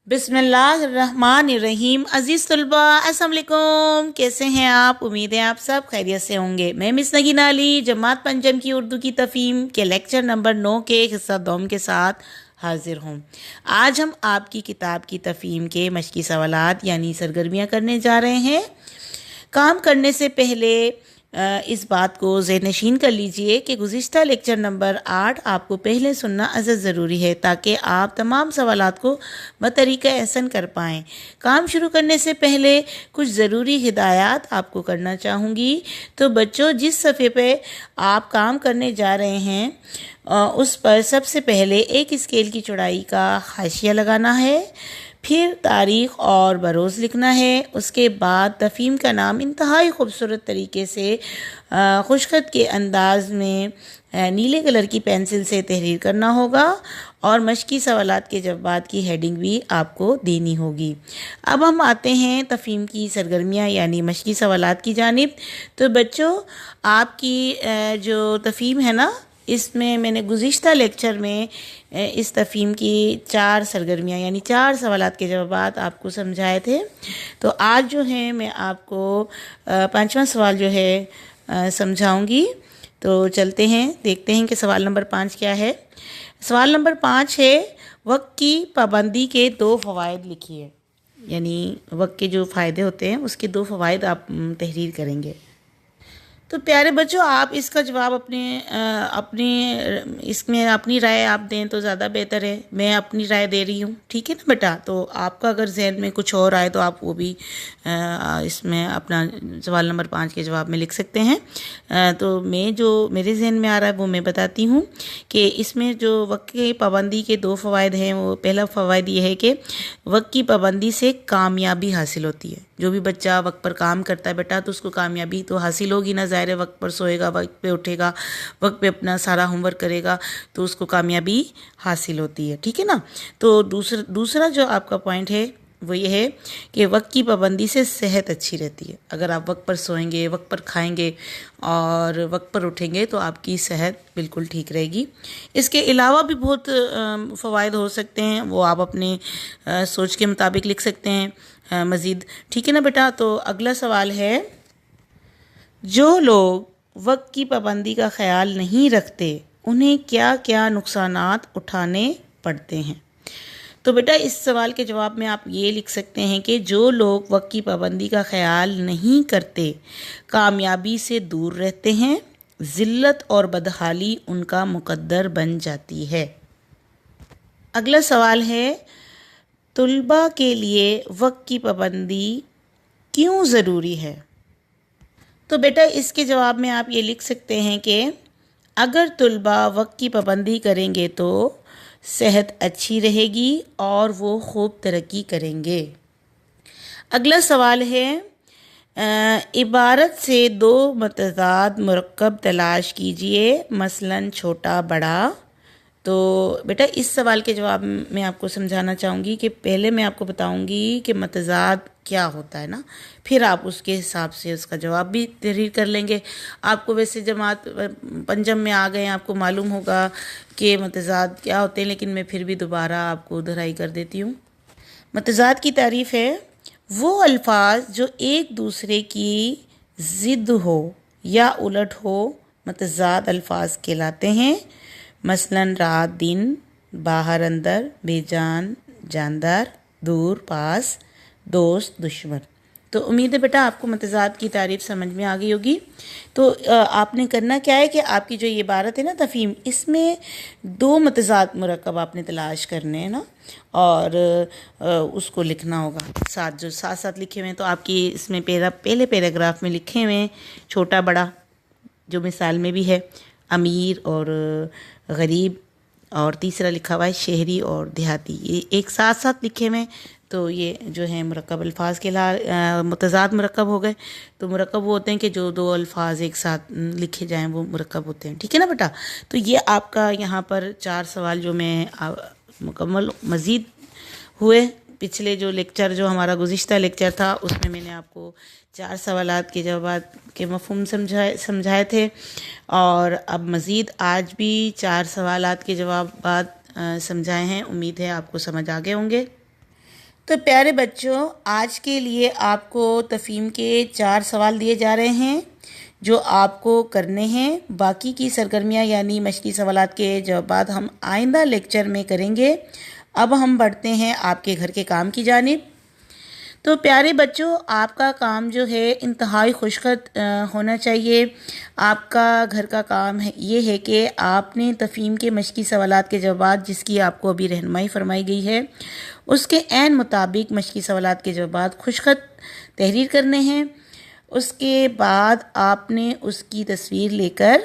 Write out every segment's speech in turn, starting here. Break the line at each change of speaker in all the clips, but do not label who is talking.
बिस्मिल्लाहिर्रहमानिर्रहीम। अज़ीज़ तलबा, अस्सलाम वालेकुम। कैसे हैं आप? उम्मीद है आप सब खैरियत से होंगे। मैं मिस नगीन अली जमात पंजम की उर्दू की तफ़हीम के लेक्चर नंबर 9 के हिस्सा दोम के साथ हाजिर हूँ। आज हम आपकी किताब की तफ़हीम के मशक़ी सवालात यानी सरगर्मियाँ करने जा रहे हैं। काम करने से पहले इस बात को ज़हनशीन कर लीजिए कि गुज़िश्ता लेक्चर नंबर 8 आपको पहले सुनना अज़द ज़रूरी है ताकि आप तमाम सवालात को बतरीक़ा एहसन कर पाएँ। काम शुरू करने से पहले कुछ ज़रूरी हिदायत आपको करना चाहूँगी। तो बच्चों, जिस सफ़े पे आप काम करने जा रहे हैं उस पर सबसे पहले एक स्केल की चौड़ाई का हाशिया लगाना है, फिर तारीख़ और बरोज़ लिखना है। उसके बाद तफ़हीम का नाम इंतहाई खूबसूरत तरीके से खुशखत के अंदाज में नीले कलर की पेंसिल से तहरीर करना होगा और मशक़ी सवालात के जवाब की हेडिंग भी आपको देनी होगी। अब हम आते हैं तफ़हीम की सरगर्मियाँ यानी मशक़ी सवालात की जानिब। तो बच्चों, आपकी जो तफ़हीम है ना, इसमें मैंने गुज़िश्ता लेक्चर में इस तफ़हीम की 4 सरगर्मियाँ यानी 4 सवालात के जवाब आपको समझाए थे। तो आज जो है मैं आपको 5वां सवाल जो है समझाऊंगी। तो चलते हैं, देखते हैं कि सवाल नंबर 5 क्या है। सवाल नंबर 5 है, वक्त की पाबंदी के 2 फ़वाइद लिखिए। यानी वक्त के जो फ़ायदे होते हैं उसके 2 फ़वाइद आप तहरीर करेंगे। तो प्यारे बच्चों, आप इसका जवाब अपने इसमें अपनी राय आप दें तो ज़्यादा बेहतर है। मैं अपनी राय दे रही हूँ, ठीक है ना बेटा? तो आपका अगर जहन में कुछ और आए तो आप वो भी इसमें अपना सवाल नंबर 5 के जवाब में लिख सकते हैं। तो मैं जो मेरे जहन में आ रहा है वो मैं बताती हूँ कि इसमें जो वक्त की पाबंदी के 2 फ़वाइद हैं। वो पहला फ़वाइद ये है कि वक्त की पाबंदी से कामयाबी हासिल होती है। जो भी बच्चा वक्त पर काम करता है बेटा, तो उसको कामयाबी तो हासिल होगी ना। ज़ाहिर है, वक्त पर सोएगा, वक्त पे उठेगा, वक्त पे अपना सारा होमवर्क करेगा तो उसको कामयाबी हासिल होती है, ठीक है ना। तो दूसरा जो आपका पॉइंट है वो ये है कि वक्त की पाबंदी से सेहत अच्छी रहती है। अगर आप वक्त पर सोएंगे, वक्त पर खाएंगे और वक्त पर उठेंगे तो आपकी सेहत बिल्कुल ठीक रहेगी। इसके अलावा भी बहुत फ़वाइद हो सकते हैं, वो आप अपने सोच के मुताबिक लिख सकते हैं मज़ीद, ठीक है ना बेटा। तो अगला सवाल है, जो लोग वक्त की पाबंदी का ख्याल नहीं रखते उन्हें क्या क्या नुकसानात उठाने पड़ते हैं? तो बेटा, इस सवाल के जवाब में आप ये लिख सकते हैं कि जो लोग वक्त की पाबंदी का ख्याल नहीं करते कामयाबी से दूर रहते हैं, ज़िल्लत और बदहाली उनका मुकद्दर बन जाती है। अगला सवाल है, तुलबा के लिए वक्त की पाबंदी क्यों ज़रूरी है? तो बेटा, इसके जवाब में आप ये लिख सकते हैं कि अगर तुलबा वक्त की पाबंदी करेंगे तो सेहत अच्छी रहेगी और वो खूब तरक्की करेंगे। अगला सवाल है, इबारत से 2 मतज़ाद मुरक्कब तलाश कीजिए, मसलन छोटा बड़ा। तो बेटा, इस सवाल के जवाब में आपको समझाना चाहूँगी कि पहले मैं आपको बताऊँगी कि मतज़ाद क्या होता है ना, फिर आप उसके हिसाब से उसका जवाब भी तहरीर कर लेंगे। आपको वैसे जमात पंजम में आ गए, आपको मालूम होगा कि मतज़ाद क्या होते हैं, लेकिन मैं फिर भी दोबारा आपको दोहराई कर देती हूँ। मतज़ाद की तारीफ़ है वो अल्फाज जो एक दूसरे की ज़िद हो या उलट हो, मतज़ाद अल्फाज कहलाते हैं। मसलन रात दिन, बाहर अंदर, बेजान जानदार, दूर पास, दोस्त दुश्मन। तो उम्मीद है बेटा आपको मतज़ाद की तारीफ़ समझ में आ गई होगी। तो आपने करना क्या है कि आपकी जो ये इबारत है ना तफ़हीम, इसमें 2 मतज़ाद मुरक्कब आपने तलाश करने हैं ना, और उसको लिखना होगा साथ साथ लिखे हुए हैं। तो आपकी इसमें पहले पैराग्राफ में लिखे हुए हैं छोटा बड़ा, जो मिसाल में भी है, अमीर और गरीब, और तीसरा लिखा हुआ है शहरी और देहाती। ये एक साथ साथ लिखे हुए हैं। तो ये जो है मुरक्कब अल्फाज के मतज़ाद मुरक्कब हो गए। तो मुरक्कब वो होते हैं कि जो 2 अल्फाज एक साथ लिखे जाएं, वो मुरक्कब होते हैं, ठीक है ना बेटा। तो ये आपका यहाँ पर 4 सवाल जो मैं मुकम्मल मज़ीद हुए। पिछले जो लेक्चर, जो हमारा गुज़िश्ता लेक्चर था, उसमें मैंने आपको 4 सवालात के जवाब के मफ़हूम समझाए थे, और अब मज़ीद आज भी 4 सवालात के जवाब समझाए हैं। उम्मीद है आपको समझ आ गए होंगे। تو پیارے بچوں، آج کے لیے آپ کو تفہیم کے 4 سوال دیے جا رہے ہیں جو آپ کو کرنے ہیں۔ باقی کی سرگرمیاں یعنی مشقی سوالات کے جوابات ہم آئندہ لیکچر میں کریں گے۔ اب ہم بڑھتے ہیں آپ کے گھر کے کام کی جانب۔ تو پیارے بچوں، آپ کا کام جو ہے انتہائی خوشخط ہونا چاہیے۔ آپ کا گھر کا کام یہ ہے کہ آپ نے تفہیم کے مشقی سوالات کے جوابات، جس کی آپ کو ابھی رہنمائی فرمائی گئی ہے، اس کے عین مطابق مشقی سوالات کے جوابات خوشخط تحریر کرنے ہیں۔ اس کے بعد آپ نے اس کی تصویر لے کر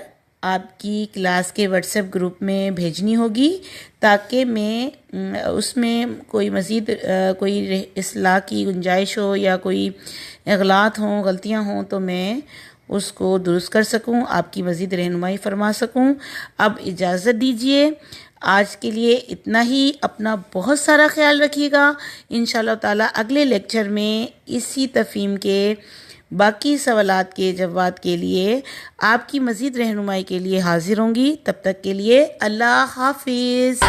آپ کی کلاس کے واٹس ایپ گروپ میں بھیجنی ہوگی، تاکہ میں اس میں کوئی مزید کوئی اصلاح کی گنجائش ہو یا کوئی اغلاط ہوں، غلطیاں ہوں، تو میں اس کو درست کر سکوں، آپ کی مزید رہنمائی فرما سکوں۔ اب اجازت دیجیے، آج کے لیے اتنا ہی۔ اپنا بہت سارا خیال رکھیے گا۔ انشاءاللہ تعالی اگلے لیکچر میں اسی تفہیم کے باقی سوالات کے جوابات کے لیے آپ کی مزید رہنمائی کے لیے حاضر ہوں گی۔ تب تک کے لیے اللہ حافظ۔